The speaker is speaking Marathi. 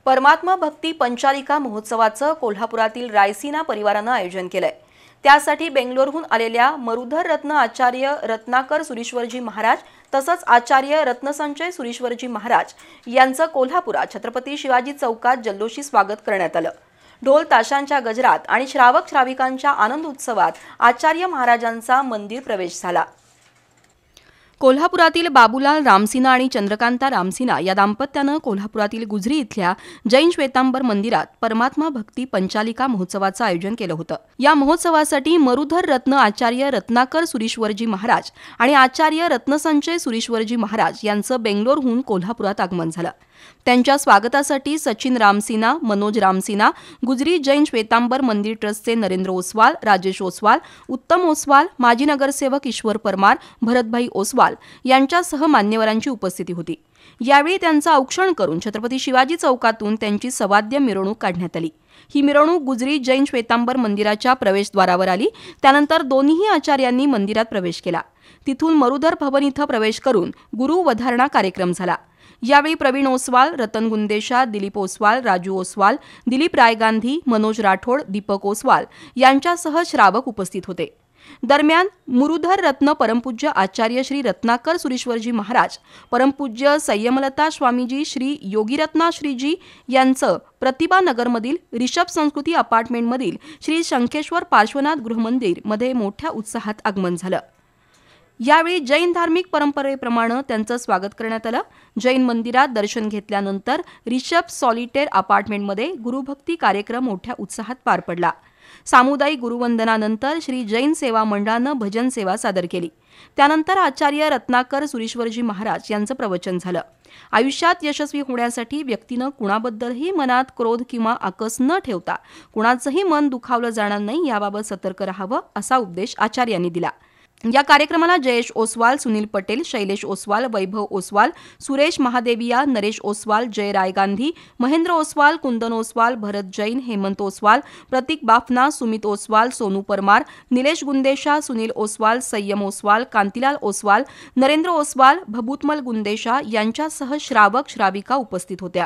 परमात्मा भक्ती पंचालिका महोत्सवाचं कोल्हापुरातील रायसीना परिवारानं आयोजन केलंय। त्यासाठी बेंगलोरहून आलेल्या मरुधर रत्न आचार्य रत्नाकर सुरीश्वरजी महाराज तसंच आचार्य रत्नसंचय सुरीश्वरजी महाराज यांचं कोल्हापुरात छत्रपती शिवाजी चौकात जल्लोषी स्वागत करण्यात आलं। ढोल ताशांच्या गजरात आणि श्रावक श्राविकांच्या आनंद उत्सवात आचार्य महाराजांचा मंदिर प्रवेश झाला। कोल्हापुरातील बाबूलाल रामसिना आणि चंद्रकांता रामसिना या दाम्पत्यानं कोल्हापुरातील गुजरी इथल्या जैन श्वेतांबर मंदिरात परमात्मा भक्ती पंचालिका महोत्सवाचं आयोजन केलं होतं। या महोत्सवासाठी मरुधर रत्न आचार्य रत्नाकर सुरीश्वरजी महाराज आणि आचार्य रत्नसंचय सुरीश्वरजी महाराज यांचं बेंगलोरहून कोल्हापुरात आगमन झालं। त्यांच्या स्वागतासाठी सचिन रामसिना, मनोज रामसिना, गुजरी जैन श्वेतांबर मंदिर ट्रस्टचे नरेंद्र ओसवाल, राजेश ओसवाल, उत्तम ओसवाल, माजी नगरसेवक ईश्वर परमार, भरतभाई ओसवाल यांच्यासह मान्यवरांची उपस्थिती होती। यावेळी त्यांचं औक्षण करून छत्रपती शिवाजी चौकातून त्यांची सवाद्य मिरवणूक काढण्यात आली। ही मिरवणूक गुजरी जैन श्वेतांबर मंदिराच्या प्रवेशद्वारावर आली। त्यानंतर दोन्ही आचार्यांनी मंदिरात प्रवेश केला। तिथून मरुधर भवन इथं प्रवेश करून गुरु वधारणा कार्यक्रम झाला। यावेळी प्रवीण ओसवाल, रतन गुंदेशा, दिलीप ओसवाल, राजू ओसवाल, दिलीप रायगांधी, मनोज राठोड, दीपक ओसवाल यांच्यासह श्रावक उपस्थित होते। दरम्यान मुरुधर रत्न परमपूज्य आचार्य श्री रत्नाकर सुरीश्वरजी महाराज, परमपूज्य संयमलता स्वामीजी श्री योगीरत्नाश्रीजी यांचं प्रतिभा नगरमधील रिषभ संस्कृती अपार्टमेंटमधील श्री शंखेश्वर पार्श्वनाथ गृहमंदिर मध्ये मोठ्या उत्साहात आगमन झालं। यावेळी जैन धार्मिक परंपरेप्रमाणे त्यांचं स्वागत करण्यात आलं। जैन मंदिरात दर्शन घेतल्यानंतर रिषभ सॉलिटेर अपार्टमेंटमध्ये गुरुभक्ती कार्यक्रम मोठ्या उत्साहात पार पडला। सामुदायिक गुरुवंदनानंतर श्री जैन सेवा मंडळानं भजन सेवा सादर केली। त्यानंतर आचार्य रत्नाकर सुरीश्वरजी महाराज यांचं प्रवचन झालं। आयुष्यात यशस्वी होण्यासाठी व्यक्तीनं कुणाबद्दलही मनात क्रोध किंवा आकस न ठेवता कुणाचंही मन दुखावलं जाणार नाही याबाबत सतर्क राहावं असा उपदेश आचार्यांनी दिला। या कार्यक्रमाला जयेश ओसवाल, सुनील पटेल, शैलेश ओसवाल, वैभव ओसवाल, सुरेश महादेविया, नरेश ओसवाल, जय रायगांधी, महेंद्र ओसवाल, कुंदन ओसवाल, भरत जैन, हेमंत ओसवाल, प्रतीक बाफना, सुमित ओसवाल, सोनू परमार, निलेश गुंदेशा, सुनील ओसवाल, संयम ओसवाल, कांतीलाल ओसवाल, नरेंद्र ओसवाल, भभूतमल गुंदेशा यांच्यासह श्रावक श्राविका उपस्थित होत्या।